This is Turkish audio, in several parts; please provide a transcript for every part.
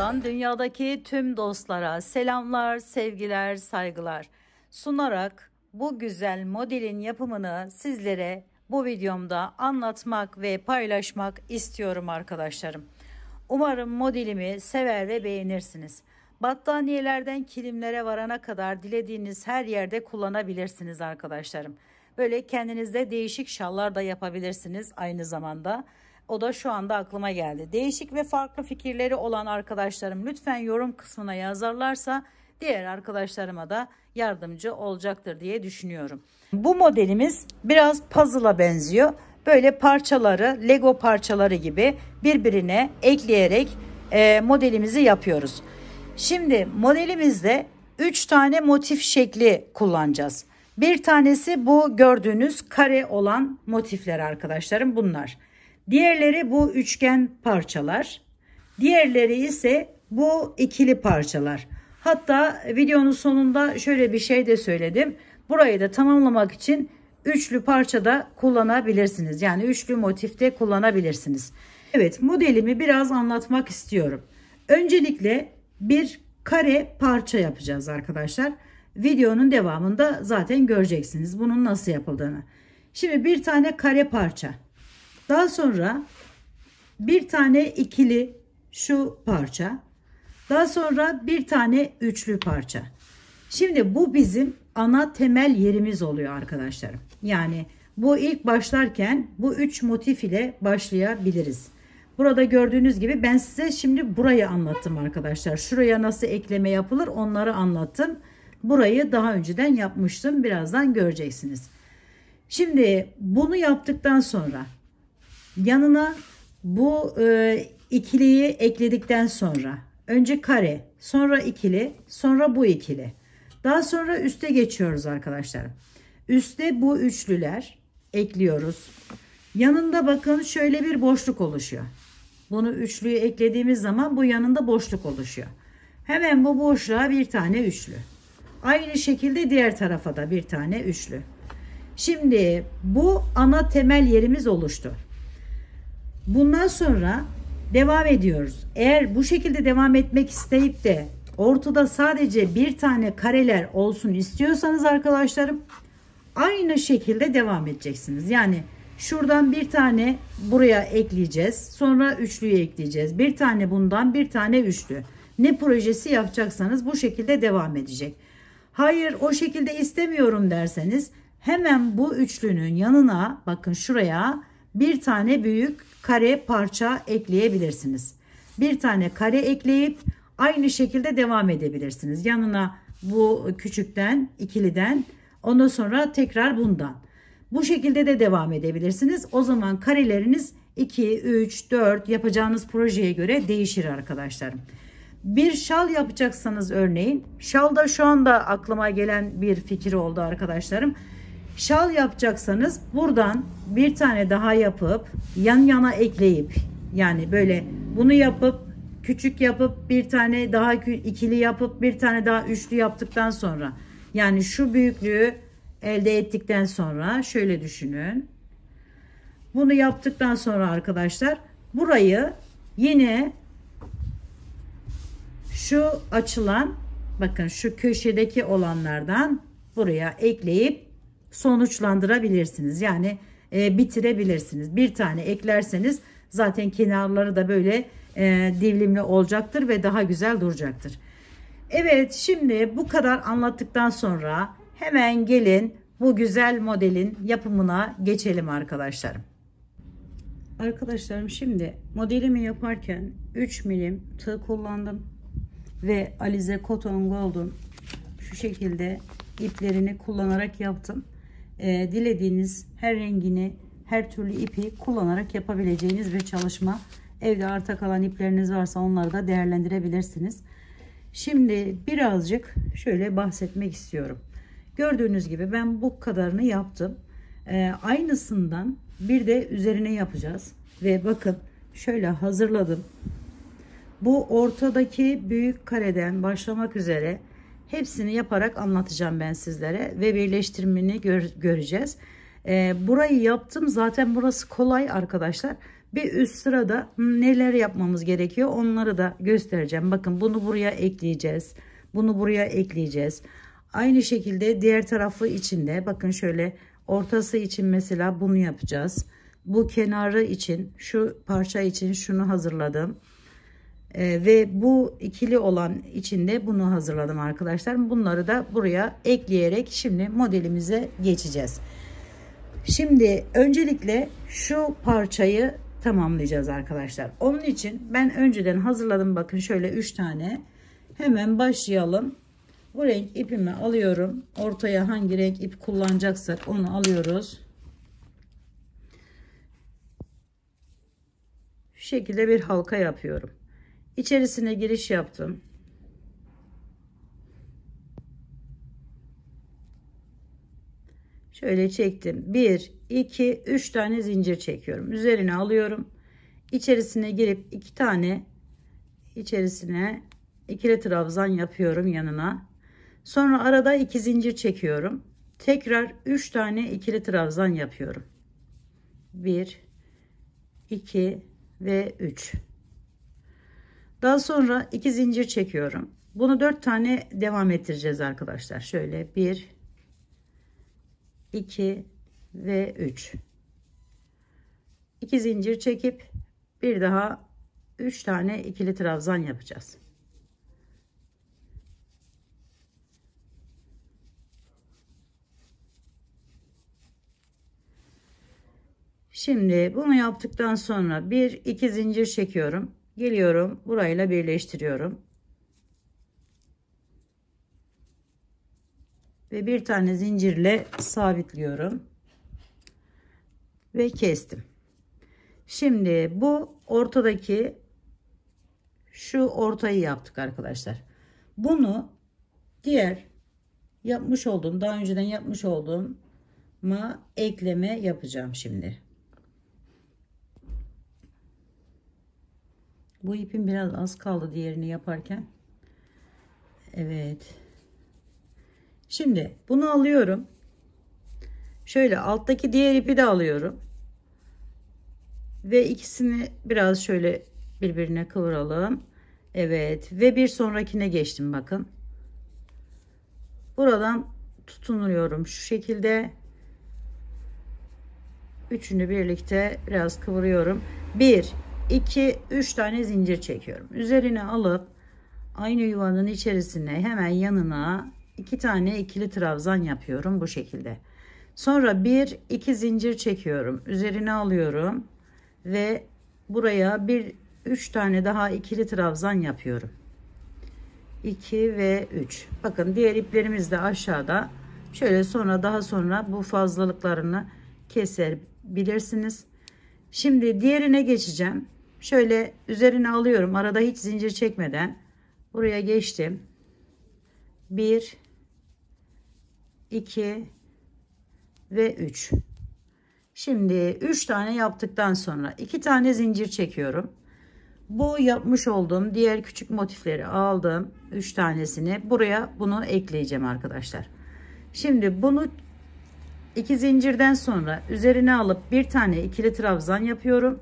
kanalımdan dünyadaki tüm dostlara selamlar, sevgiler, saygılar sunarak bu güzel modelin yapımını sizlere bu videomda anlatmak ve paylaşmak istiyorum arkadaşlarım. Umarım modelimi sever ve beğenirsiniz. Battaniyelerden kilimlere varana kadar dilediğiniz her yerde kullanabilirsiniz arkadaşlarım. Böyle kendinizde değişik şallar da yapabilirsiniz aynı zamanda. O da şu anda aklıma geldi. Değişik ve farklı fikirleri olan arkadaşlarım lütfen yorum kısmına yazarlarsa diğer arkadaşlarıma da yardımcı olacaktır diye düşünüyorum. Bu modelimiz biraz puzzle'a benziyor. Böyle parçaları Lego parçaları gibi birbirine ekleyerek modelimizi yapıyoruz. Şimdi modelimizde 3 tane motif şekli kullanacağız. Bir tanesi bu gördüğünüz kare olan motifler arkadaşlarım, bunlar. Diğerleri bu üçgen parçalar. Diğerleri ise bu ikili parçalar. Hatta videonun sonunda şöyle bir şey de söyledim. Burayı da tamamlamak için üçlü parçada kullanabilirsiniz. Yani üçlü motifte kullanabilirsiniz. Evet, modelimi biraz anlatmak istiyorum. Öncelikle bir kare parça yapacağız arkadaşlar. Videonun devamında zaten göreceksiniz bunun nasıl yapıldığını. Şimdi bir tane kare parça. Daha sonra bir tane ikili şu parça. Daha sonra bir tane üçlü parça. Şimdi bu bizim ana temel yerimiz oluyor arkadaşlarım. Yani bu ilk başlarken bu üç motif ile başlayabiliriz. Burada gördüğünüz gibi ben size şimdi burayı anlattım arkadaşlar. Şuraya nasıl ekleme yapılır onları anlattım. Burayı daha önceden yapmıştım. Birazdan göreceksiniz. Şimdi bunu yaptıktan sonra yanına bu ikiliyi ekledikten sonra önce kare, sonra ikili, sonra bu ikili. Daha sonra üste geçiyoruz arkadaşlar. Üste bu üçlüler ekliyoruz. Yanında bakın şöyle bir boşluk oluşuyor. Bunu üçlüyü eklediğimiz zaman bu yanında boşluk oluşuyor. Hemen bu boşluğa bir tane üçlü. Aynı şekilde diğer tarafa da bir tane üçlü. Şimdi bu ana temel yerimiz oluştu. Bundan sonra devam ediyoruz. Eğer bu şekilde devam etmek isteyip de ortada sadece bir tane kareler olsun istiyorsanız arkadaşlarım aynı şekilde devam edeceksiniz. Yani şuradan bir tane buraya ekleyeceğiz. Sonra üçlüyü ekleyeceğiz. Bir tane bundan, bir tane üçlü. Ne projesi yapacaksanız bu şekilde devam edecek. Hayır, o şekilde istemiyorum derseniz hemen bu üçlünün yanına bakın şuraya bir tane büyük kare parça ekleyebilirsiniz. Bir tane kare ekleyip aynı şekilde devam edebilirsiniz. Yanına bu küçükten, ikiliden, ondan sonra tekrar bundan. Bu şekilde de devam edebilirsiniz. O zaman kareleriniz 2, 3, 4 yapacağınız projeye göre değişir arkadaşlarım. Bir şal yapacaksanız örneğin, şalda şu anda aklıma gelen bir fikir oldu arkadaşlarım. Şal yapacaksanız buradan bir tane daha yapıp yan yana ekleyip, yani böyle bunu yapıp küçük yapıp bir tane daha ikili yapıp bir tane daha üçlü yaptıktan sonra, yani şu büyüklüğü elde ettikten sonra şöyle düşünün. Bunu yaptıktan sonra arkadaşlar burayı yine şu açılan bakın şu köşedeki olanlardan buraya ekleyip sonuçlandırabilirsiniz. Yani bitirebilirsiniz. Bir tane eklerseniz zaten kenarları da böyle dilimli olacaktır ve daha güzel duracaktır. Evet, şimdi bu kadar anlattıktan sonra hemen gelin bu güzel modelin yapımına geçelim arkadaşlarım. Arkadaşlarım, şimdi modelimi yaparken 3 milim tığ kullandım ve Alize Cotton Gold'un şu şekilde iplerini kullanarak yaptım. Dilediğiniz her rengini, her türlü ipi kullanarak yapabileceğiniz bir çalışma. Evde arta kalan ipleriniz varsa onları da değerlendirebilirsiniz. Şimdi birazcık şöyle bahsetmek istiyorum. Gördüğünüz gibi ben bu kadarını yaptım. Aynısından bir de üzerine yapacağız. Ve bakın şöyle hazırladım. Bu ortadaki büyük kareden başlamak üzere hepsini yaparak anlatacağım ben sizlere. Ve birleştirmeni göreceğiz. Burayı yaptım. Zaten burası kolay arkadaşlar. Bir üst sırada neler yapmamız gerekiyor onları da göstereceğim. Bakın bunu buraya ekleyeceğiz. Bunu buraya ekleyeceğiz. Aynı şekilde diğer tarafı için de bakın şöyle ortası için mesela bunu yapacağız. Bu kenarı için şu parça için şunu hazırladım. Ve bu ikili olan içinde bunu hazırladım arkadaşlar. Bunları da buraya ekleyerek şimdi modelimize geçeceğiz. Şimdi öncelikle şu parçayı tamamlayacağız arkadaşlar. Onun için ben önceden hazırladım. Bakın şöyle 3 tane. Hemen başlayalım. Bu renk ipimi alıyorum. Ortaya hangi renk ip kullanacaksak onu alıyoruz. Şu şekilde bir halka yapıyorum. İçerisine giriş yaptım. Şöyle çektim. 1, 2, 3 tane zincir çekiyorum. Üzerine alıyorum. İçerisine girip 2 tane içerisine ikili trabzan yapıyorum yanına. Sonra arada 2 zincir çekiyorum. Tekrar 3 tane ikili trabzan yapıyorum. 1, 2 ve 3. Daha sonra 2 zincir çekiyorum. Bunu 4 tane devam ettireceğiz arkadaşlar. Şöyle 1, 2 ve 3. 2 zincir çekip bir daha 3 tane ikili trabzan yapacağız. Şimdi bunu yaptıktan sonra 1-2 zincir çekiyorum. Geliyorum burayla birleştiriyorum. Ve bir tane zincirle sabitliyorum. Ve kestim. Şimdi bu ortadaki şu ortayı yaptık arkadaşlar. Bunu diğer yapmış olduğum daha önceden yapmış olduğuma ekleme yapacağım şimdi. Bu ipim biraz az kaldı diğerini yaparken. Evet. Şimdi bunu alıyorum. Şöyle alttaki diğer ipi de alıyorum. Ve ikisini biraz şöyle birbirine kıvıralım. Evet. Ve bir sonrakine geçtim bakın. Buradan tutunuyorum şu şekilde. Üçünü birlikte biraz kıvırıyorum. 1, 2, 3 tane zincir çekiyorum. Üzerine alıp aynı yuvanın içerisine hemen yanına 2 tane ikili trabzan yapıyorum bu şekilde. Sonra 1, 2 zincir çekiyorum. Üzerine alıyorum ve buraya 3 tane daha ikili trabzan yapıyorum. 2 ve 3. Bakın diğer iplerimiz de aşağıda. Şöyle sonra daha sonra bu fazlalıklarını kesebilirsiniz. Şimdi diğerine geçeceğim. Şöyle üzerine alıyorum. Arada hiç zincir çekmeden buraya geçtim. 1, 2 ve 3. Şimdi 3 tane yaptıktan sonra 2 tane zincir çekiyorum. Bu yapmış olduğum diğer küçük motifleri aldım. 3 tanesini buraya bunu ekleyeceğim arkadaşlar. Şimdi bunu 2 zincirden sonra üzerine alıp bir tane ikili trabzan yapıyorum.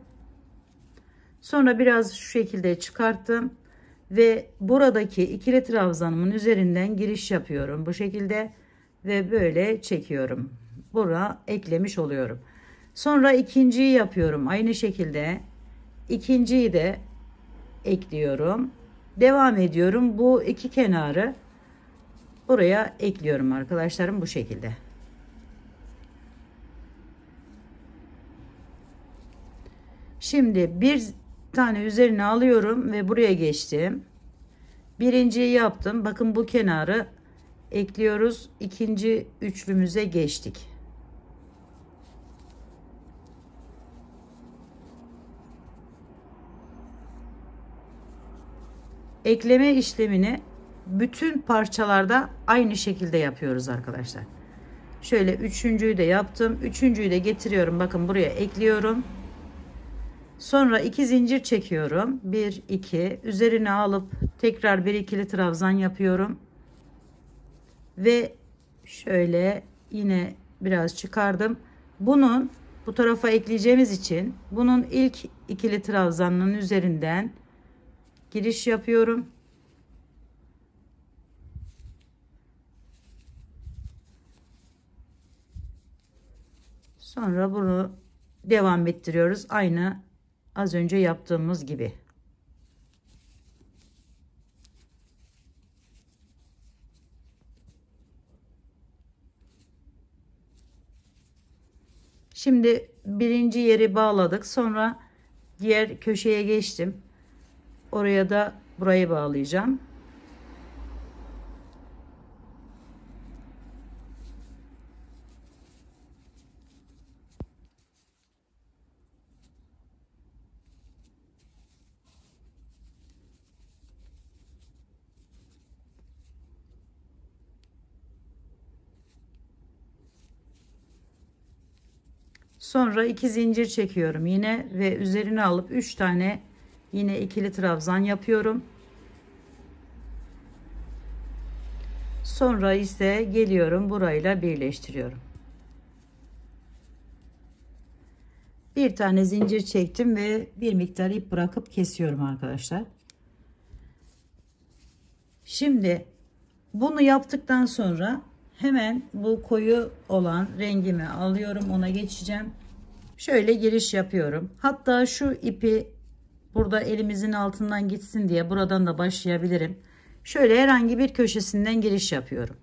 Sonra biraz şu şekilde çıkarttım ve buradaki ikili trabzanımın üzerinden giriş yapıyorum bu şekilde ve böyle çekiyorum. Buraya eklemiş oluyorum. Sonra ikinciyi yapıyorum aynı şekilde. İkinciyi de ekliyorum. Devam ediyorum. Bu iki kenarı buraya ekliyorum arkadaşlarım bu şekilde. Şimdi bir tane üzerine alıyorum ve buraya geçtim. Birinciyi yaptım. Bakın bu kenarı ekliyoruz. İkinci üçlümüze geçtik. Ekleme işlemini bütün parçalarda aynı şekilde yapıyoruz arkadaşlar. Şöyle üçüncüyü de yaptım. Üçüncüyü de getiriyorum. Bakın buraya ekliyorum. Sonra 2 zincir çekiyorum. 1, 2. Üzerine alıp tekrar bir ikili trabzan yapıyorum. Ve şöyle yine biraz çıkardım. Bunun bu tarafa ekleyeceğimiz için bunun ilk ikili trabzanının üzerinden giriş yapıyorum. Sonra bunu devam ettiriyoruz. Aynı az önce yaptığımız gibi. Şimdi birinci yeri bağladık. Sonra diğer köşeye geçtim. Oraya da burayı bağlayacağım. Sonra 2 zincir çekiyorum yine ve üzerine alıp 3 tane yine ikili trabzan yapıyorum. Sonra ise geliyorum burayla birleştiriyorum. Bir tane zincir çektim ve bir miktar ip bırakıp kesiyorum arkadaşlar. Şimdi bunu yaptıktan sonra hemen bu koyu olan rengimi alıyorum, ona geçeceğim. Şöyle giriş yapıyorum. Hatta şu ipi burada elimizin altından gitsin diye buradan da başlayabilirim. Şöyle herhangi bir köşesinden giriş yapıyorum.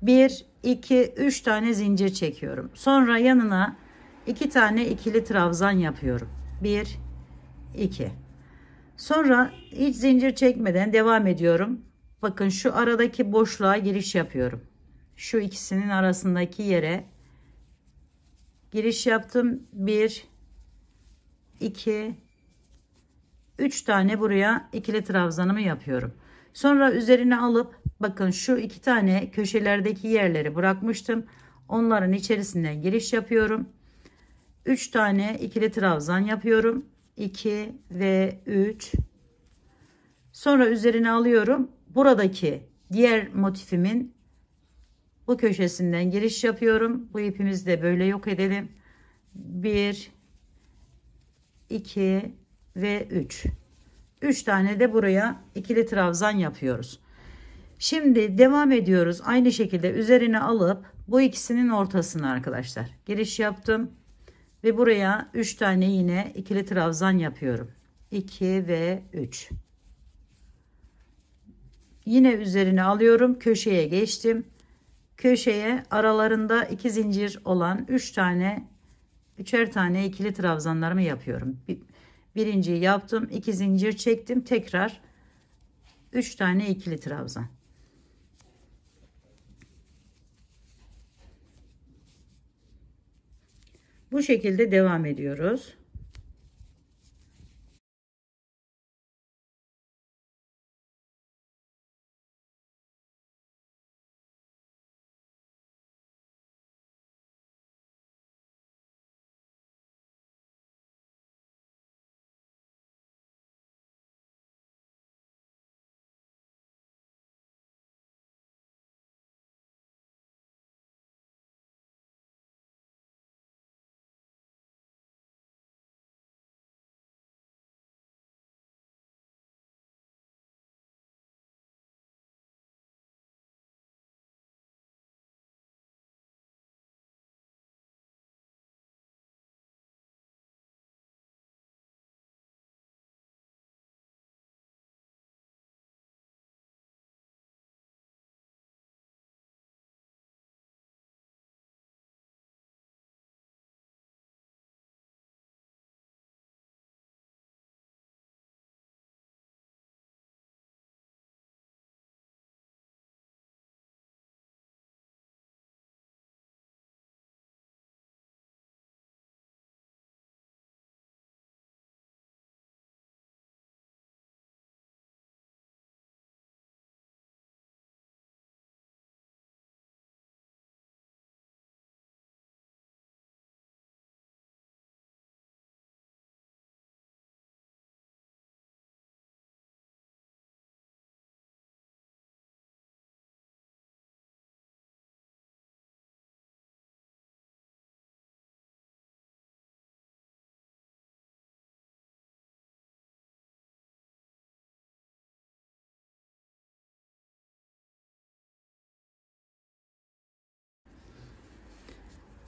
1 2 3 tane zincir çekiyorum. Sonra yanına 2 tane ikili trabzan yapıyorum. 1 2. Sonra hiç zincir çekmeden devam ediyorum. Bakın şu aradaki boşluğa giriş yapıyorum. Şu ikisinin arasındaki yere giriş yaptım. 1 2 3 tane buraya ikili trabzanımı yapıyorum. Sonra üzerine alıp bakın şu 2 tane köşelerdeki yerleri bırakmıştım. Onların içerisinden giriş yapıyorum. 3 tane ikili trabzan yapıyorum. 2 ve 3. Sonra üzerine alıyorum. Buradaki diğer motifimin bu köşesinden giriş yapıyorum. Bu ipimizi de böyle yok edelim. 1 2 ve 3. 3 tane de buraya ikili trabzan yapıyoruz. Şimdi devam ediyoruz. Aynı şekilde üzerine alıp bu ikisinin ortasına arkadaşlar giriş yaptım ve buraya 3 tane yine ikili trabzan yapıyorum. 2 ve 3. Yine üzerine alıyorum, köşeye geçtim. Köşeye aralarında 2 zincir olan 3 tane, üçer tane ikili trabzanlarımı yapıyorum. Birinciyi yaptım, 2 zincir çektim, tekrar 3 tane ikili trabzan. Bu şekilde devam ediyoruz.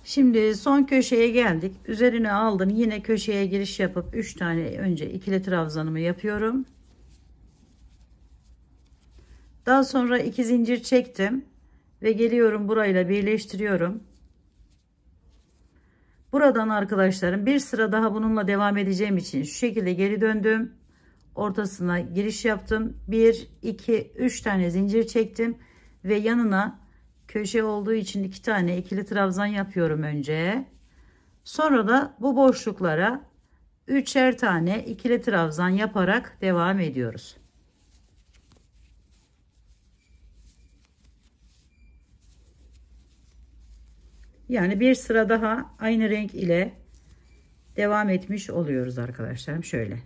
Şimdi son köşeye geldik. Üzerine aldım. Yine köşeye giriş yapıp 3 tane önce ikili trabzanımı yapıyorum. Daha sonra 2 zincir çektim ve geliyorum burayla birleştiriyorum. Buradan arkadaşlarım bir sıra daha bununla devam edeceğim için şu şekilde geri döndüm. Ortasına giriş yaptım. 1 2 3 tane zincir çektim ve yanına köşe olduğu için 2 tane ikili trabzan yapıyorum önce. Sonra da bu boşluklara 3'er tane ikili trabzan yaparak devam ediyoruz. Yani bir sıra daha aynı renk ile devam etmiş oluyoruz arkadaşlarım. Şöyle.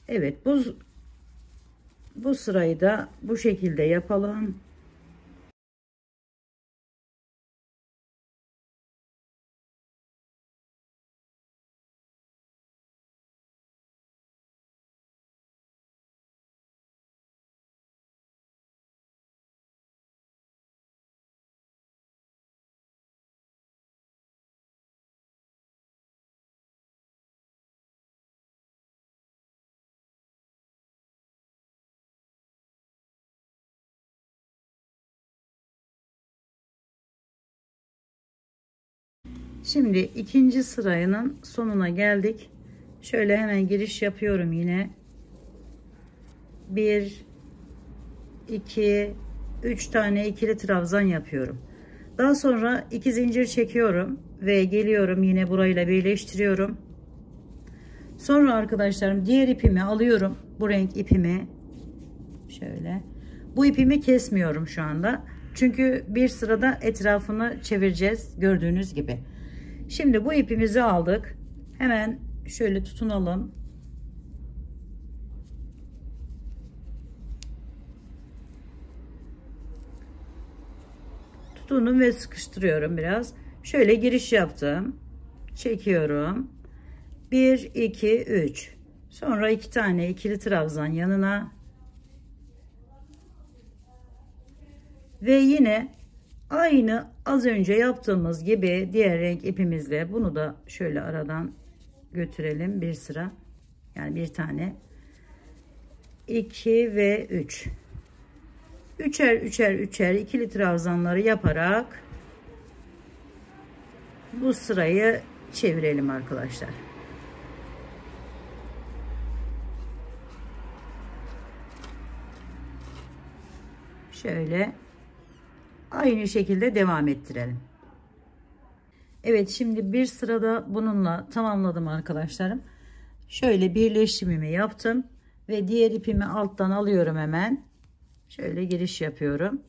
Evet, bu sırayı da bu şekilde yapalım. Şimdi ikinci sıranın sonuna geldik. Şöyle hemen giriş yapıyorum yine. 1 2 3 tane ikili trabzan yapıyorum. Daha sonra 2 zincir çekiyorum ve geliyorum yine burayla birleştiriyorum. Sonra arkadaşlarım diğer ipimi alıyorum. Bu renk ipimi şöyle. Bu ipimi kesmiyorum şu anda. Çünkü bir sırada etrafını çevireceğiz gördüğünüz gibi. Şimdi bu ipimizi aldık. Hemen şöyle tutunalım. Tutundum ve sıkıştırıyorum biraz. Şöyle giriş yaptım. Çekiyorum. 1 2 3. Sonra 2 tane ikili trabzan yanına. Ve yine aynı az önce yaptığımız gibi diğer renk ipimizle bunu da şöyle aradan götürelim bir sıra. Yani bir tane. 2 ve 3. Üçer üçer üçer ikili trabzanları yaparak bu sırayı çevirelim arkadaşlar. Şöyle aynı şekilde devam ettirelim. Evet, şimdi bir sırada bununla tamamladım arkadaşlarım. Şöyle birleşimimi yaptım ve diğer ipimi alttan alıyorum hemen. Şöyle giriş yapıyorum.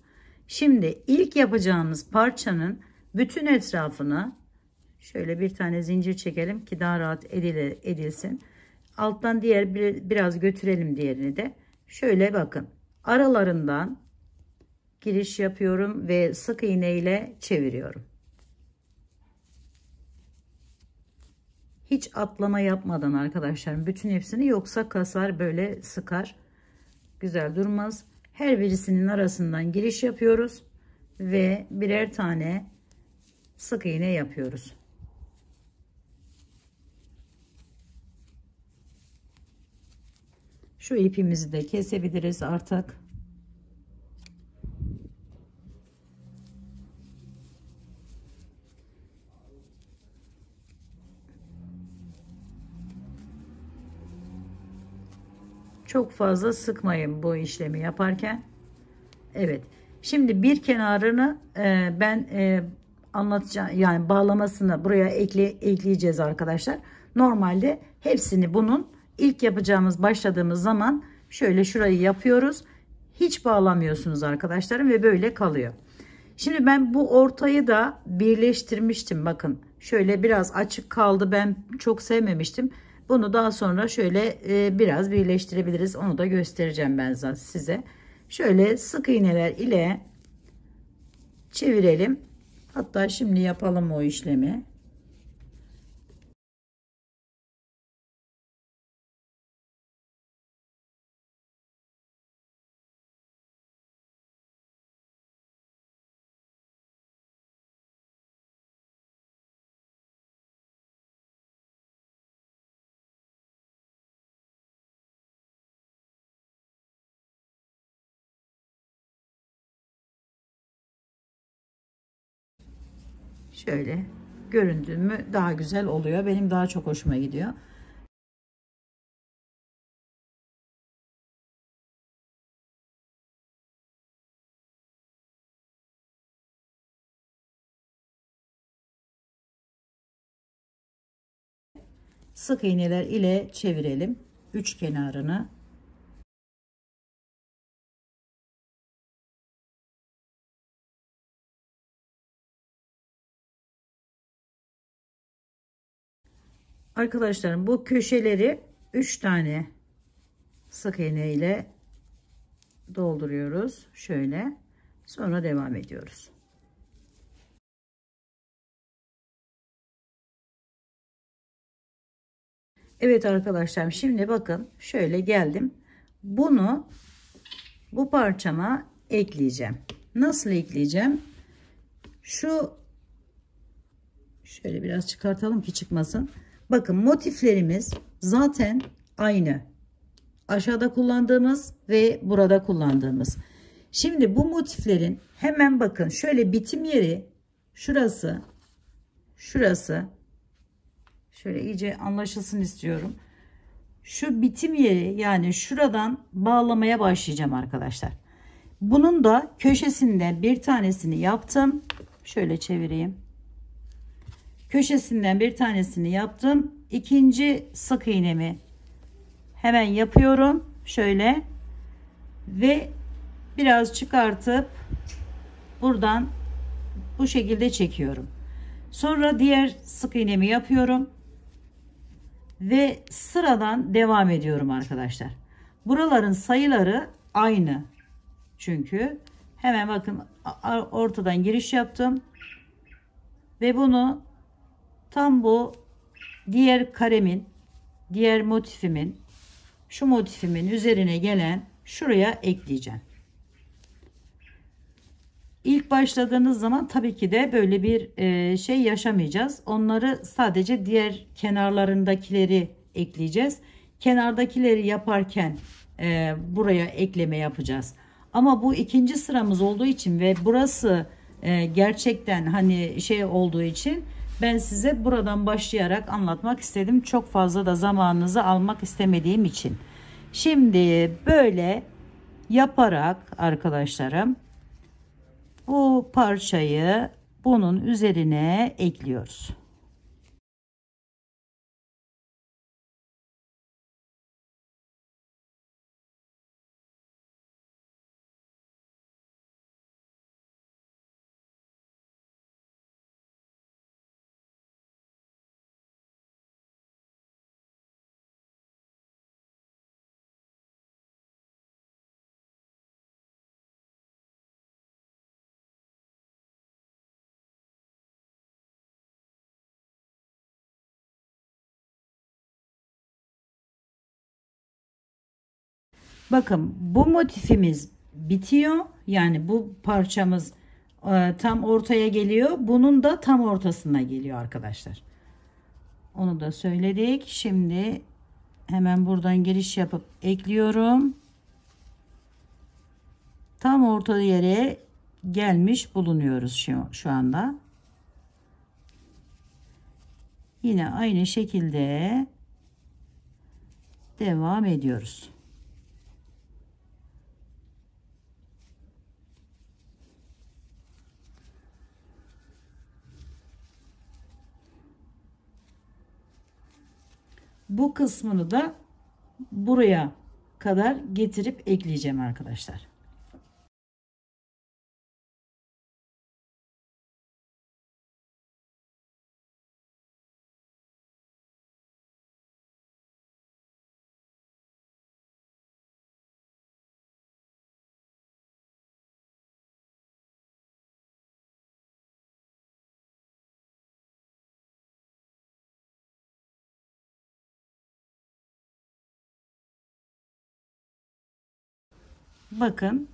Şimdi ilk yapacağımız parçanın bütün etrafına şöyle bir tane zincir çekelim ki daha rahat edilsin. Alttan biraz götürelim diğerini de. Şöyle bakın. Aralarından giriş yapıyorum ve sık iğne ile çeviriyorum. Hiç atlama yapmadan arkadaşlar bütün hepsini, yoksa kasar böyle sıkar. Güzel durmaz. Her birisinin arasından giriş yapıyoruz ve birer tane sık iğne yapıyoruz. Şu ipimizi de kesebiliriz artık. Çok fazla sıkmayın bu işlemi yaparken. Evet. Şimdi bir kenarını ben anlatacağım, yani bağlamasını buraya ekleyeceğiz arkadaşlar. Normalde hepsini bunun ilk başladığımız zaman şöyle şurayı yapıyoruz. Hiç bağlamıyorsunuz arkadaşlarım ve böyle kalıyor. Şimdi ben bu ortayı da birleştirmiştim. Bakın şöyle biraz açık kaldı. Ben çok sevmemiştim. Bunu daha sonra şöyle biraz birleştirebiliriz. Onu da göstereceğim ben size. Şöyle sık iğneler ile çevirelim. Hatta şimdi yapalım o işlemi. Şöyle göründü mü daha güzel oluyor. Benim daha çok hoşuma gidiyor. Sık iğneler ile çevirelim üç kenarını. Arkadaşlarım, bu köşeleri 3 tane sık iğne ile dolduruyoruz. Şöyle. Sonra devam ediyoruz. Evet arkadaşlarım, şimdi bakın şöyle geldim. Bunu bu parçama ekleyeceğim. Nasıl ekleyeceğim? Şöyle biraz çıkartalım ki çıkmasın. Bakın, motiflerimiz zaten aynı. Aşağıda kullandığımız ve burada kullandığımız. Şimdi bu motiflerin hemen bakın şöyle bitim yeri şurası. Şöyle iyice anlaşılsın istiyorum. Şu bitim yeri, yani şuradan bağlamaya başlayacağım arkadaşlar. Bunun da köşesinden bir tanesini yaptım. Şöyle çevireyim. Köşesinden bir tanesini yaptım. İkinci sık iğnemi hemen yapıyorum. Şöyle ve biraz çıkartıp buradan bu şekilde çekiyorum. Sonra diğer sık iğnemi yapıyorum ve sıradan devam ediyorum arkadaşlar. Buraların sayıları aynı. Çünkü hemen bakın ortadan giriş yaptım ve bunu tam bu diğer karemin, diğer motifimin, şu motifimin üzerine gelen şuraya ekleyeceğim. İlk başladığınız zaman tabii ki de böyle bir şey yaşamayacağız. Onları sadece diğer kenarlarındakileri ekleyeceğiz. Kenardakileri yaparken buraya ekleme yapacağız. Ama bu ikinci sıramız olduğu için ve burası gerçekten hani şey olduğu için ben size buradan başlayarak anlatmak istedim. Çok fazla da zamanınızı almak istemediğim için. Şimdi böyle yaparak arkadaşlarım bu parçayı bunun üzerine ekliyoruz. Bakın, bu motifimiz bitiyor. Yani bu parçamız tam ortaya geliyor. Bunun da tam ortasına geliyor arkadaşlar. Onu da söyledik. Şimdi hemen buradan giriş yapıp ekliyorum. Tam orta yere gelmiş bulunuyoruz şu anda. Yine aynı şekilde devam ediyoruz. Bu kısmını da buraya kadar getirip ekleyeceğim arkadaşlar. Bakın,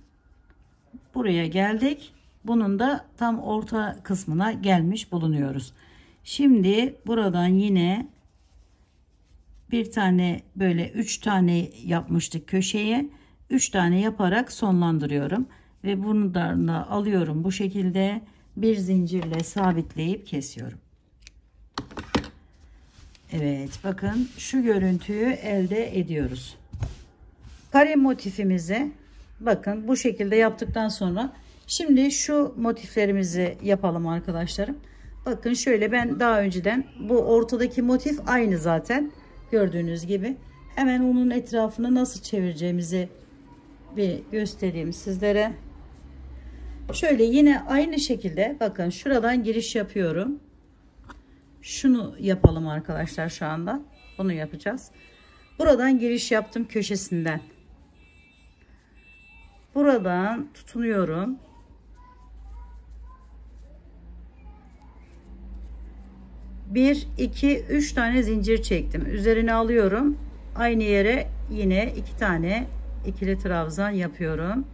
buraya geldik. Bunun da tam orta kısmına gelmiş bulunuyoruz. Şimdi buradan yine bir tane, böyle 3 tane yapmıştık köşeye. 3 tane yaparak sonlandırıyorum ve bunu da alıyorum bu şekilde bir zincirle sabitleyip kesiyorum. Evet, bakın şu görüntüyü elde ediyoruz. Kare motifimizi bakın bu şekilde yaptıktan sonra şimdi şu motiflerimizi yapalım arkadaşlarım. Bakın şöyle, ben daha önceden bu ortadaki motif aynı zaten gördüğünüz gibi. Hemen onun etrafını nasıl çevireceğimizi bir göstereyim sizlere. Şöyle yine aynı şekilde bakın şuradan giriş yapıyorum. Şunu yapalım arkadaşlar, şu anda bunu yapacağız. Buradan giriş yaptım köşesinden. Buradan tutunuyorum. Bir, iki, üç tane zincir çektim. Üzerine alıyorum. Aynı yere yine iki tane ikili trabzan yapıyorum.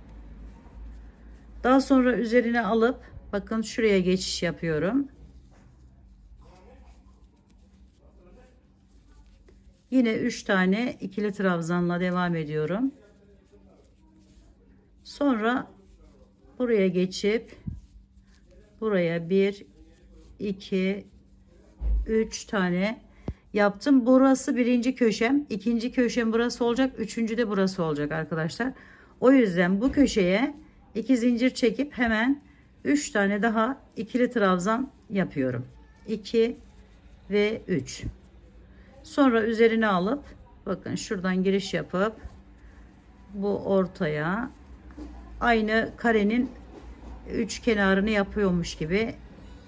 Daha sonra üzerine alıp bakın şuraya geçiş yapıyorum. Yine 3 tane ikili trabzanla devam ediyorum. Sonra buraya geçip buraya 1 2 3 tane yaptım. Burası birinci köşem, ikinci köşem burası olacak, üçüncü de burası olacak arkadaşlar. O yüzden bu köşeye 2 zincir çekip hemen 3 tane daha ikili trabzan yapıyorum. 2 ve 3. Sonra üzerine alıp bakın şuradan giriş yapıp bu ortaya aynı karenin üç kenarını yapıyormuş gibi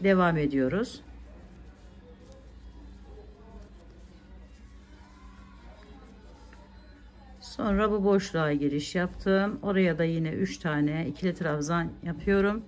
devam ediyoruz. Sonra bu boşluğa giriş yaptım. Oraya da yine 3 tane ikili trabzan yapıyorum.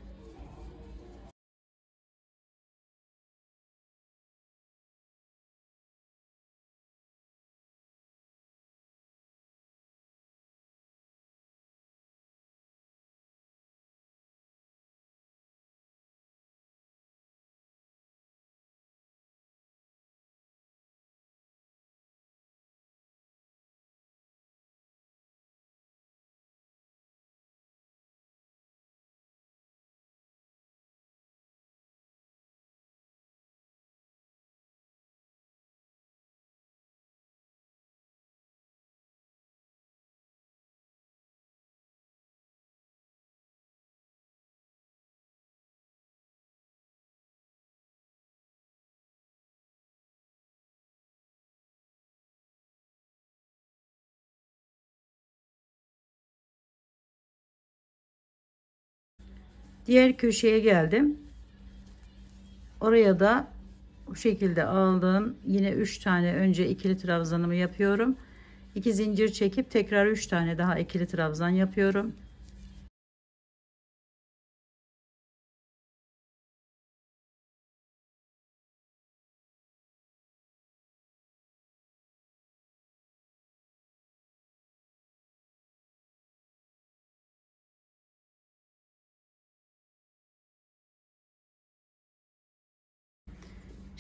Diğer köşeye geldim. Oraya da bu şekilde aldım. Yine 3 tane önce ikili trabzanımı yapıyorum. 2 zincir çekip tekrar 3 tane daha ikili trabzan yapıyorum.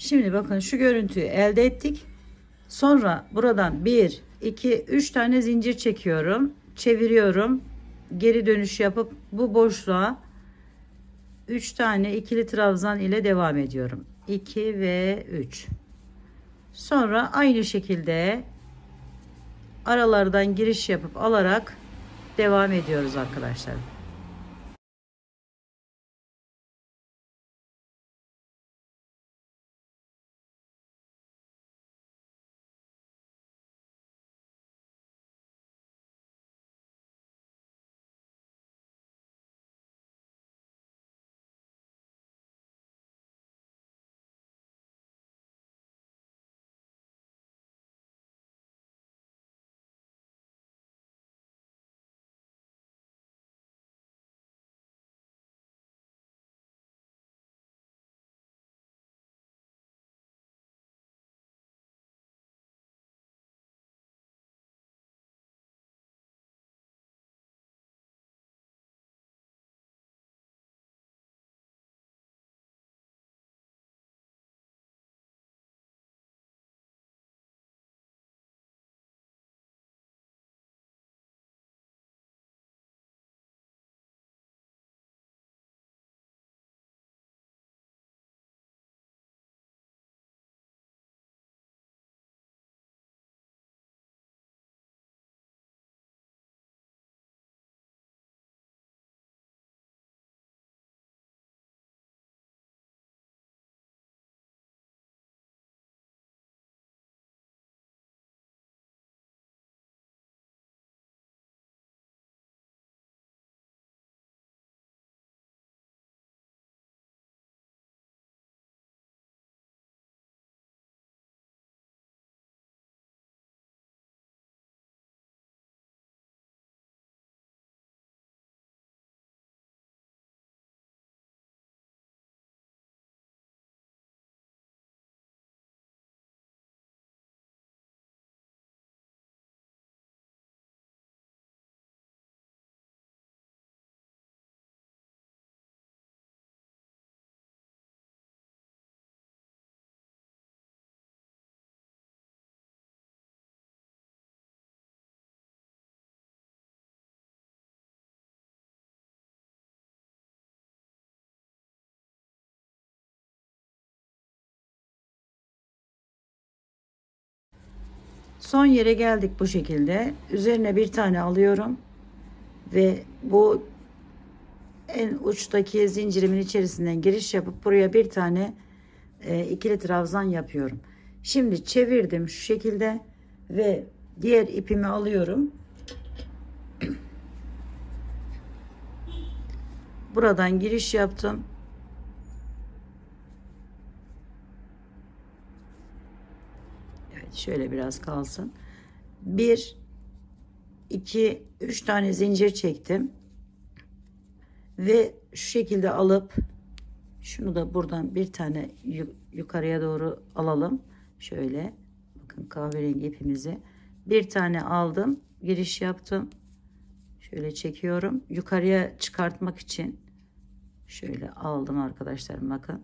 Şimdi bakın şu görüntüyü elde ettik. Sonra buradan 1 2 3 tane zincir çekiyorum. Çeviriyorum. Geri dönüş yapıp bu boşluğa 3 tane ikili trabzan ile devam ediyorum. 2 ve 3. Sonra aynı şekilde aralardan giriş yapıp alarak devam ediyoruz arkadaşlar. Son yere geldik bu şekilde. Üzerine bir tane alıyorum ve bu en uçtaki zincirimin içerisinden giriş yapıp buraya bir tane ikili trabzan yapıyorum. Şimdi çevirdim şu şekilde ve diğer ipimi alıyorum. Buradan giriş yaptım. Evet, şöyle biraz kalsın. 1 2 3 tane zincir çektim ve şu şekilde alıp şunu da buradan bir tane yukarıya doğru alalım. Şöyle bakın, kahverengi ipimizi bir tane aldım, giriş yaptım, şöyle çekiyorum yukarıya çıkartmak için. Şöyle aldım arkadaşlar, bakın,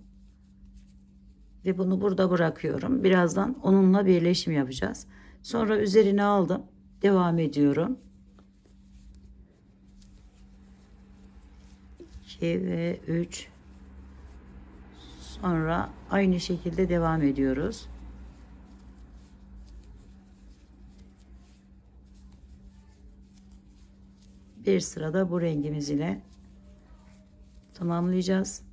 ve bunu burada bırakıyorum. Birazdan onunla birleşim yapacağız. Sonra üzerine aldım, devam ediyorum. 2 ve 3, sonra aynı şekilde devam ediyoruz. Bir sırada bu rengimiz ile tamamlayacağız.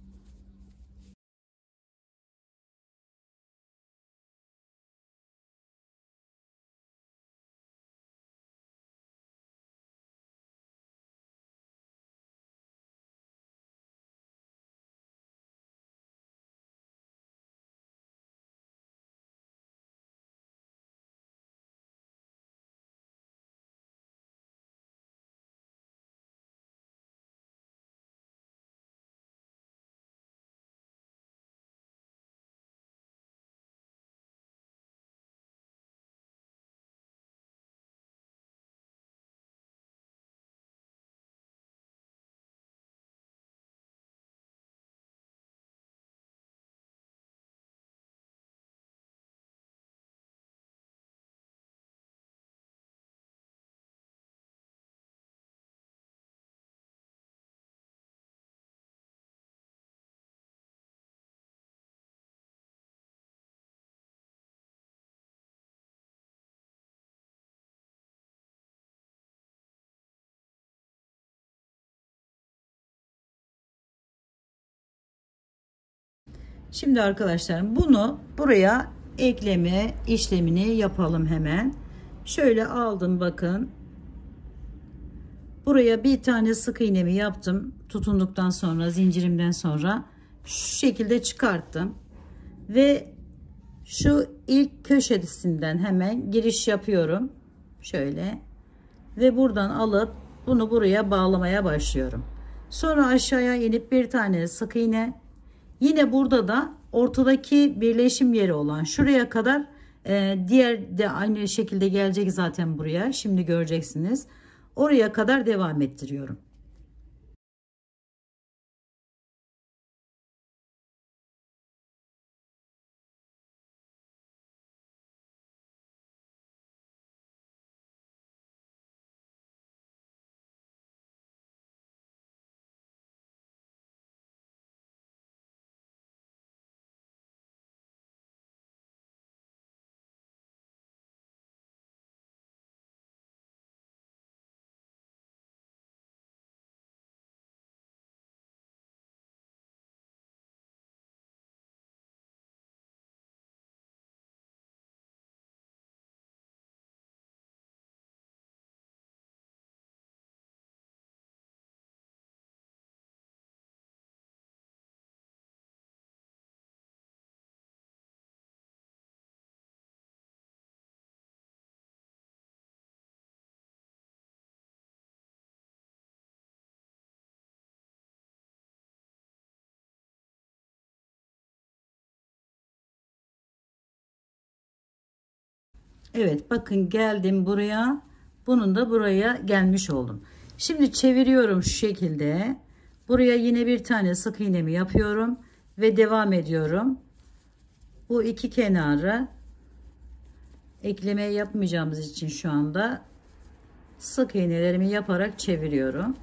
Şimdi arkadaşlar bunu buraya ekleme işlemini yapalım hemen. Şöyle aldım, bakın. Buraya bir tane sık iğnemi yaptım. Tutunduktan sonra, zincirimden sonra şu şekilde çıkarttım. Ve şu ilk köşesinden hemen giriş yapıyorum. Şöyle. Ve buradan alıp bunu buraya bağlamaya başlıyorum. Sonra aşağıya inip bir tane sık iğne. Yine burada da ortadaki birleşim yeri olan şuraya kadar, diğer de aynı şekilde gelecek zaten buraya. Şimdi göreceksiniz. Oraya kadar devam ettiriyorum. Evet, bakın, geldim buraya. Bunun da buraya gelmiş oldum. Şimdi çeviriyorum şu şekilde. Buraya yine bir tane sık iğnemi yapıyorum ve devam ediyorum. Bu iki kenarı ekleme yapmayacağımız için şu anda sık iğnelerimi yaparak çeviriyorum.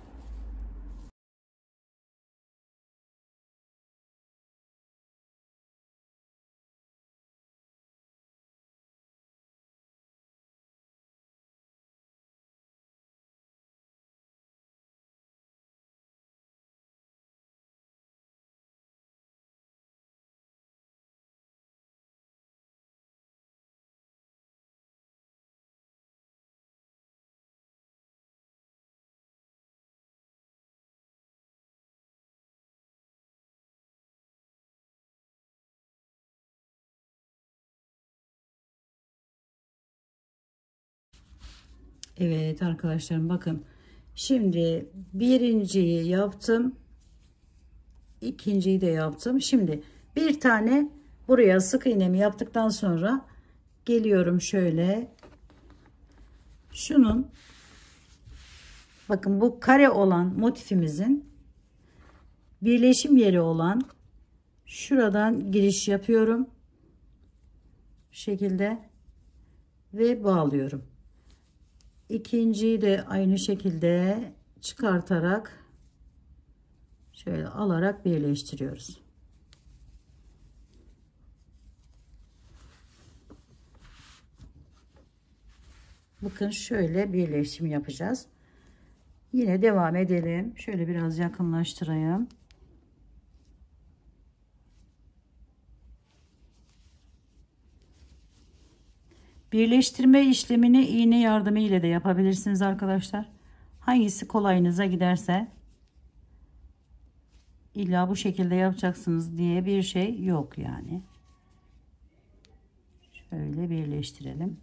Evet arkadaşlarım, bakın. Şimdi birinciyi yaptım. İkinciyi de yaptım. Şimdi bir tane buraya sık iğnemi yaptıktan sonra geliyorum şöyle. Şunun, bakın, bu kare olan motifimizin birleşim yeri olan şuradan giriş yapıyorum. Bu şekilde ve bağlıyorum. İkinciyi de aynı şekilde çıkartarak şöyle alarak birleştiriyoruz. Bakın şöyle birleşim yapacağız. Yine devam edelim. Şöyle biraz yakınlaştırayım. Birleştirme işlemini iğne yardımı ile de yapabilirsiniz arkadaşlar. Hangisi kolayınıza giderse, illa bu şekilde yapacaksınız diye bir şey yok yani. Şöyle birleştirelim.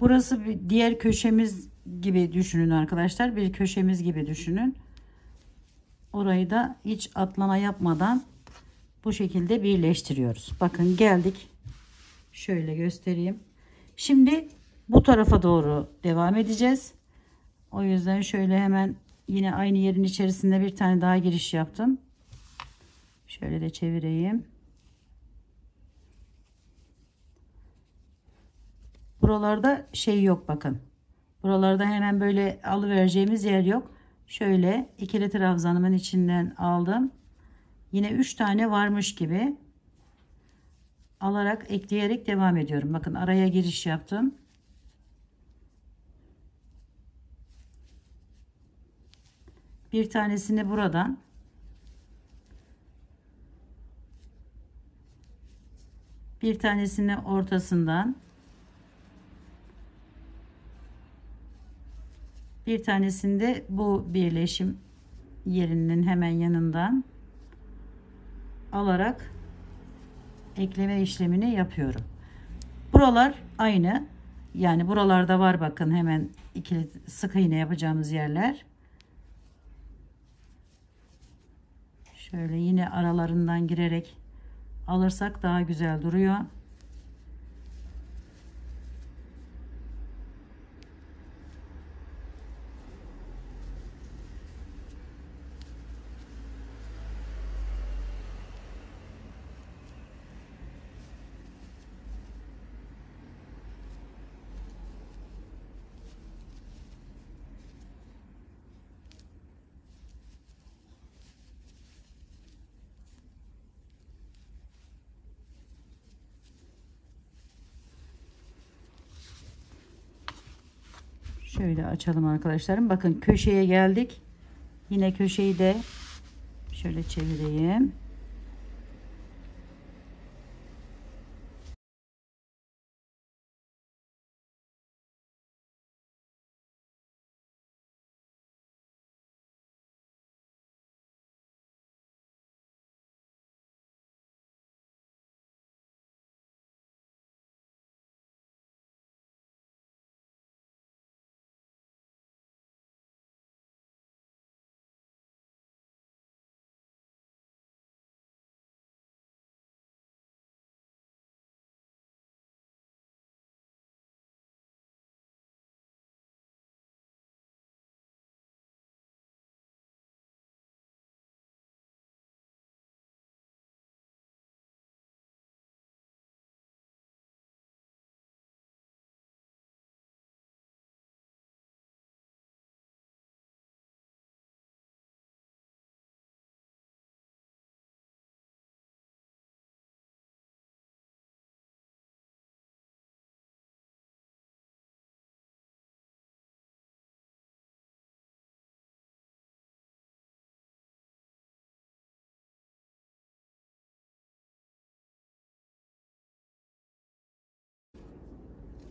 Burası bir diğer köşemiz gibi düşünün arkadaşlar. Bir köşemiz gibi düşünün. Orayı da hiç atlama yapmadan bu şekilde birleştiriyoruz. Bakın geldik. Şöyle göstereyim. Şimdi bu tarafa doğru devam edeceğiz. O yüzden şöyle hemen yine aynı yerin içerisinde bir tane daha giriş yaptım. Şöyle de çevireyim. Buralarda şey yok, bakın. Buralarda hemen böyle alıvereceğimiz yer yok. Şöyle ikili trabzanımın içinden aldım. Yine 3 tane varmış gibi alarak ekleyerek devam ediyorum. Bakın araya giriş yaptım. Bir tanesini buradan, bir tanesini ortasından, bir tanesini de bu birleşim yerinin hemen yanından alarak ekleme işlemini yapıyorum. Buralar aynı. Yani buralarda var, bakın, hemen ikili sık iğne yapacağımız yerler. Şöyle yine aralarından girerek alırsak daha güzel duruyor. Şöyle açalım arkadaşlarım. Bakın köşeye geldik. Yine köşeyi de şöyle çevireyim.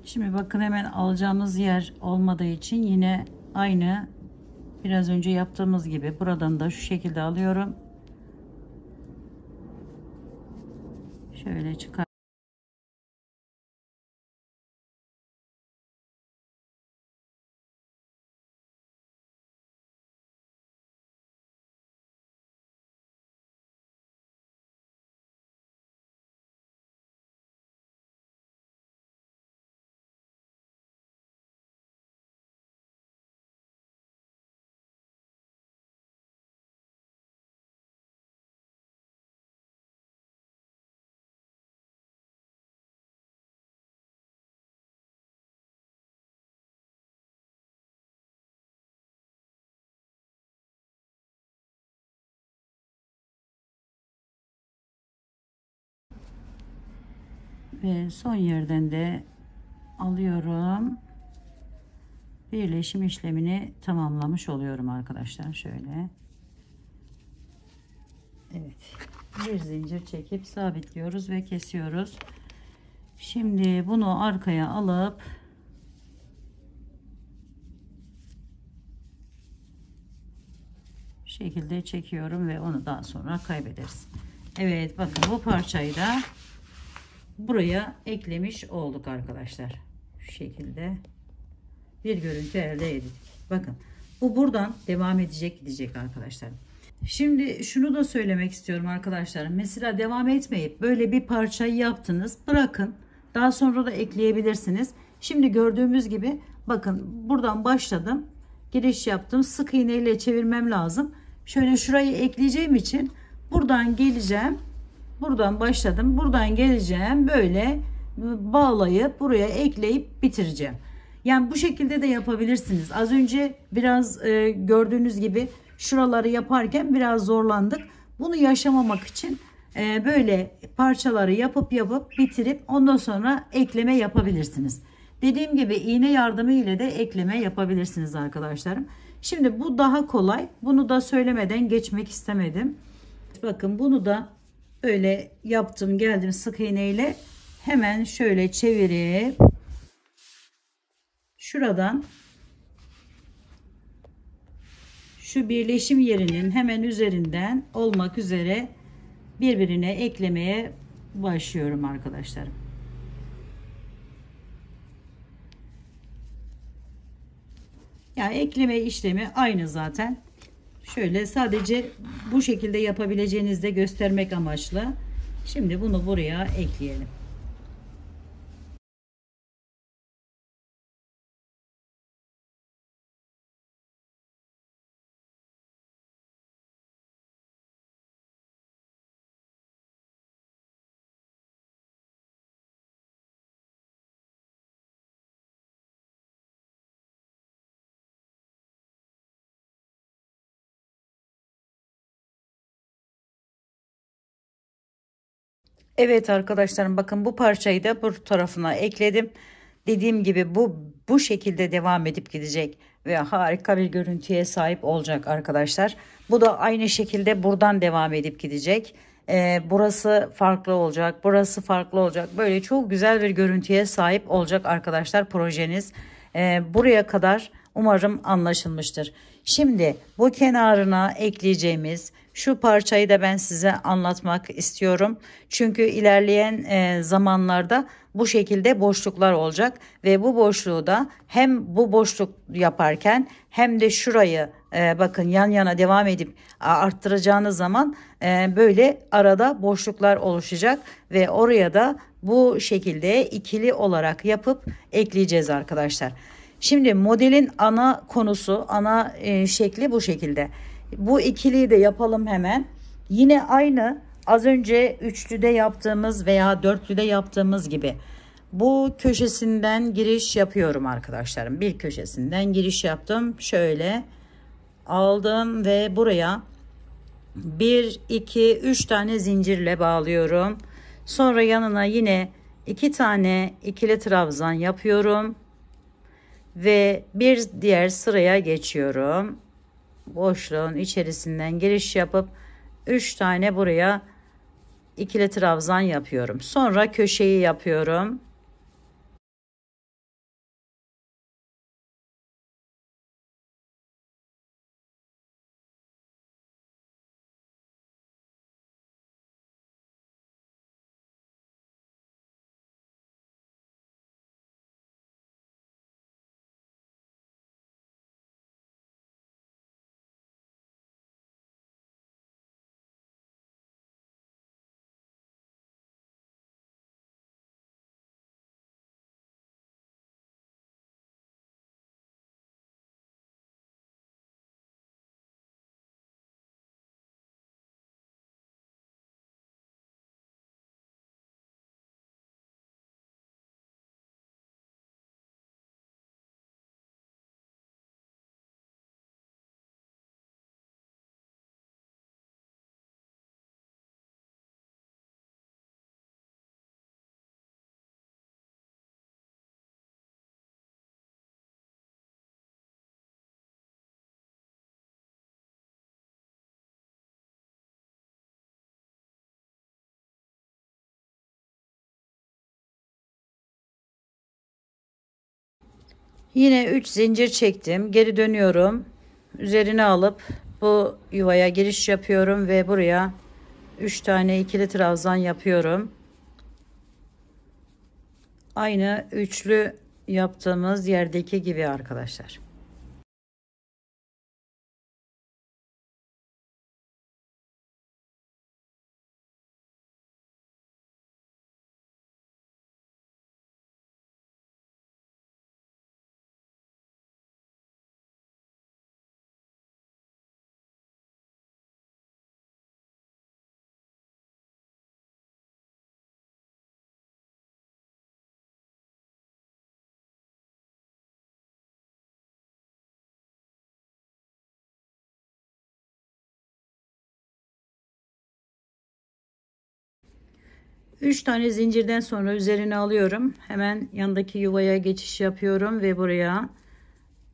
Şimdi bakın, hemen alacağımız yer olmadığı için yine aynı biraz önce yaptığımız gibi buradan da şu şekilde alıyorum. Şöyle çıkar. Ve son yerden de alıyorum. Birleşim işlemini tamamlamış oluyorum arkadaşlar. Şöyle. Evet. Bir zincir çekip sabitliyoruz ve kesiyoruz. Şimdi bunu arkaya alıp şekilde çekiyorum ve onu daha sonra kaybederiz. Evet, bakın bu parçayı da buraya eklemiş olduk arkadaşlar. Şu şekilde bir görüntü elde edildik. Bakın, bu buradan devam edecek, gidecek arkadaşlar. Şimdi şunu da söylemek istiyorum arkadaşlar. Mesela devam etmeyip böyle bir parçayı yaptınız, bırakın. Daha sonra da ekleyebilirsiniz. Şimdi gördüğümüz gibi bakın, buradan başladım. Giriş yaptım. Sık iğne ile çevirmem lazım. Şöyle şurayı ekleyeceğim için buradan geleceğim. Buradan başladım. Buradan geleceğim. Böyle bağlayıp buraya ekleyip bitireceğim. Yani bu şekilde de yapabilirsiniz. Az önce biraz gördüğünüz gibi şuraları yaparken biraz zorlandık. Bunu yaşamamak için böyle parçaları yapıp bitirip ondan sonra ekleme yapabilirsiniz. Dediğim gibi iğne yardımı ile de ekleme yapabilirsiniz arkadaşlarım. Şimdi bu daha kolay. Bunu da söylemeden geçmek istemedim. Bakın, bunu da böyle yaptım, geldim sık iğne ile hemen şöyle çevirip şuradan şu birleşim yerinin hemen üzerinden olmak üzere birbirine eklemeye başlıyorum arkadaşlarım. Yani ekleme işlemi aynı zaten. Şöyle sadece bu şekilde yapabileceğinizi de göstermek amaçlı. Şimdi bunu buraya ekleyelim. Evet arkadaşlarım, bakın bu parçayı da bu tarafına ekledim. Dediğim gibi bu şekilde devam edip gidecek ve harika bir görüntüye sahip olacak arkadaşlar. Bu da aynı şekilde buradan devam edip gidecek. Burası farklı olacak, burası farklı olacak. Böyle çok güzel bir görüntüye sahip olacak arkadaşlar projeniz. Buraya kadar umarım anlaşılmıştır. Şimdi bu kenarına ekleyeceğimiz şu parçayı da ben size anlatmak istiyorum. Çünkü ilerleyen zamanlarda bu şekilde boşluklar olacak ve bu boşluğu da hem bu boşluk yaparken hem de şurayı bakın yan yana devam edip arttıracağınız zaman böyle arada boşluklar oluşacak ve oraya da bu şekilde ikili olarak yapıp ekleyeceğiz arkadaşlar. Şimdi modelin ana konusu, ana şekli bu şekilde. Bu ikiliyi de yapalım hemen. Yine aynı az önce üçlüde yaptığımız veya dörtlüde yaptığımız gibi bu köşesinden giriş yapıyorum arkadaşlarım. Bir köşesinden giriş yaptım. Şöyle aldım ve buraya 1, 2, 3 tane zincirle bağlıyorum. Sonra yanına yine 2 tane ikili trabzan yapıyorum. Ve bir diğer sıraya geçiyorum. Boşluğun içerisinden giriş yapıp 3 tane buraya ikili trabzan yapıyorum. Sonra köşeyi yapıyorum. Yine 3 zincir çektim. Geri dönüyorum. Üzerine alıp bu yuvaya giriş yapıyorum ve buraya 3 tane ikili trabzan yapıyorum. Aynı üçlü yaptığımız yerdeki gibi arkadaşlar. Üç tane zincirden sonra üzerine alıyorum. Hemen yandaki yuvaya geçiş yapıyorum ve buraya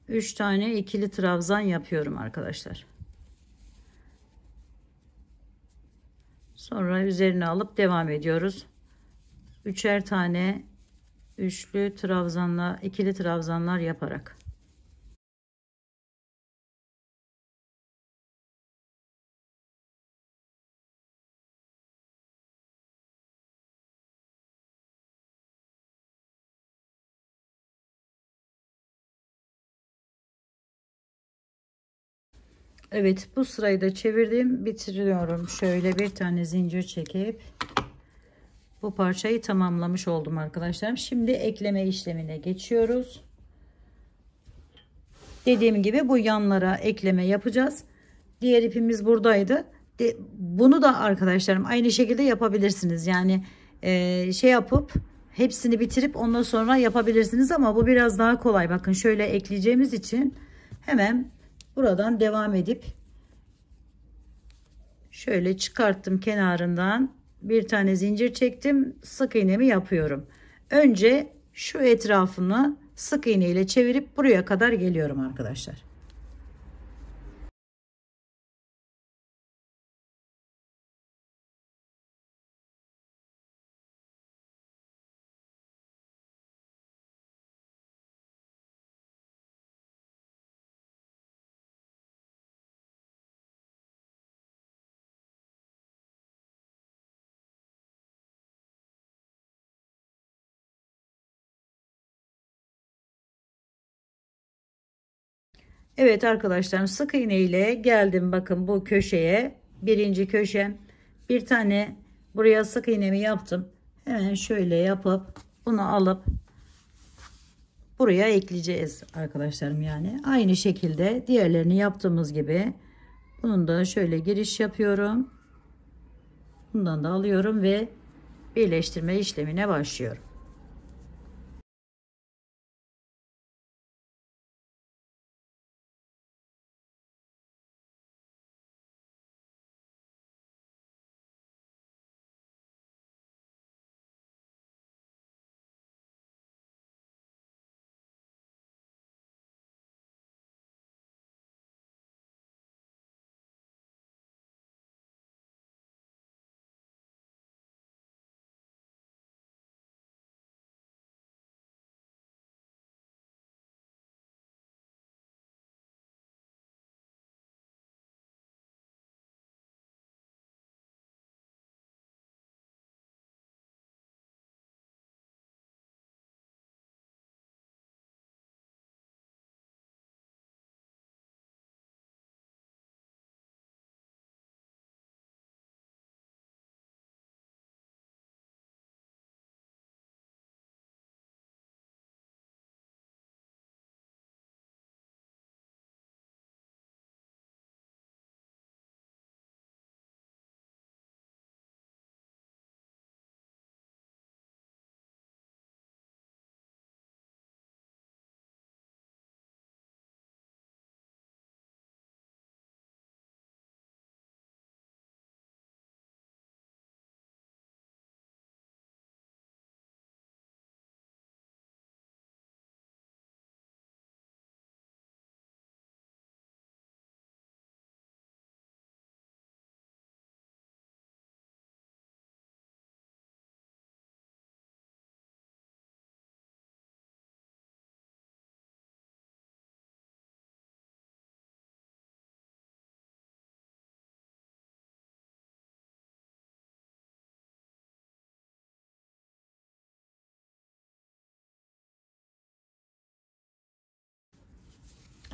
3 tane ikili trabzan yapıyorum arkadaşlar. Sonra üzerine alıp devam ediyoruz. Üçer tane üçlü trabzanla ikili trabzanlar yaparak. Evet, bu sırayı da çevirdim, bitiriyorum. Şöyle bir tane zincir çekip bu parçayı tamamlamış oldum arkadaşlar. Şimdi ekleme işlemine geçiyoruz. Dediğim gibi bu yanlara ekleme yapacağız. Diğer ipimiz buradaydı. Bunu da arkadaşlarım aynı şekilde yapabilirsiniz. Yani şey yapıp hepsini bitirip ondan sonra yapabilirsiniz ama bu biraz daha kolay. Bakın şöyle ekleyeceğimiz için hemen buradan devam edip şöyle çıkarttım kenarından bir tane zincir çektim, sık iğnemi yapıyorum. Önce şu etrafını sık iğne ile çevirip buraya kadar geliyorum arkadaşlar. Evet arkadaşlarım, sık iğne ile geldim. Bakın bu köşeye, birinci köşem, bir tane buraya sık iğnemi yaptım. Hemen şöyle yapıp bunu alıp buraya ekleyeceğiz arkadaşlarım. Yani aynı şekilde diğerlerini yaptığımız gibi bunun da şöyle giriş yapıyorum. Bundan da alıyorum ve birleştirme işlemine başlıyorum.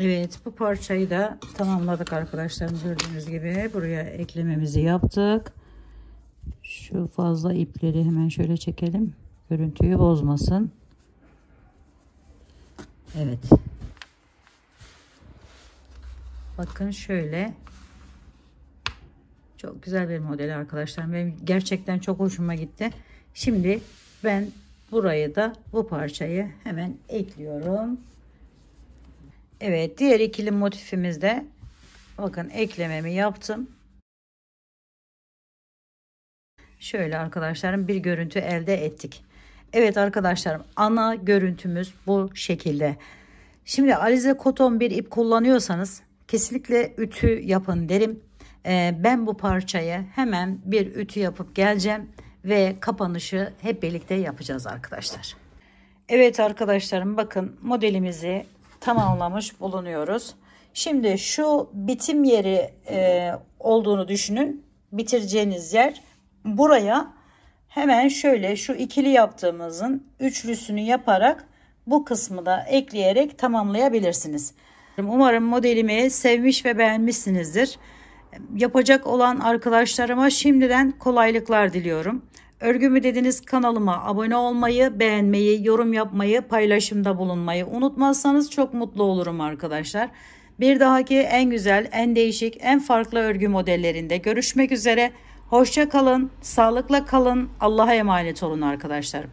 Evet, bu parçayı da tamamladık arkadaşlar. Gördüğünüz gibi buraya eklememizi yaptık. Şu fazla ipleri hemen şöyle çekelim. Görüntüyü bozmasın. Evet. Bakın şöyle. Çok güzel bir model arkadaşlar. Benim gerçekten çok hoşuma gitti. Şimdi ben burayı da bu parçayı hemen ekliyorum. Evet, diğer ikili motifimizde bakın eklememi yaptım. Şöyle arkadaşlarım bir görüntü elde ettik. Evet arkadaşlarım, ana görüntümüz bu şekilde. Şimdi alize koton bir ip kullanıyorsanız kesinlikle ütü yapın derim. Ben bu parçayı hemen bir ütü yapıp geleceğim ve kapanışı hep birlikte yapacağız arkadaşlar. Evet arkadaşlarım, bakın modelimizi tamamlamış bulunuyoruz. Şimdi şu bitim yeri olduğunu düşünün. Bitireceğiniz yer. Buraya hemen şöyle şu ikili yaptığımızın üçlüsünü yaparak bu kısmı da ekleyerek tamamlayabilirsiniz. Umarım modelimi sevmiş ve beğenmişsinizdir. Yapacak olan arkadaşlarıma şimdiden kolaylıklar diliyorum. Örgümü dediniz kanalıma abone olmayı, beğenmeyi, yorum yapmayı, paylaşımda bulunmayı unutmazsanız çok mutlu olurum arkadaşlar. Bir dahaki en güzel, en değişik, en farklı örgü modellerinde görüşmek üzere. Hoşça kalın, sağlıkla kalın, Allah'a emanet olun arkadaşlarım.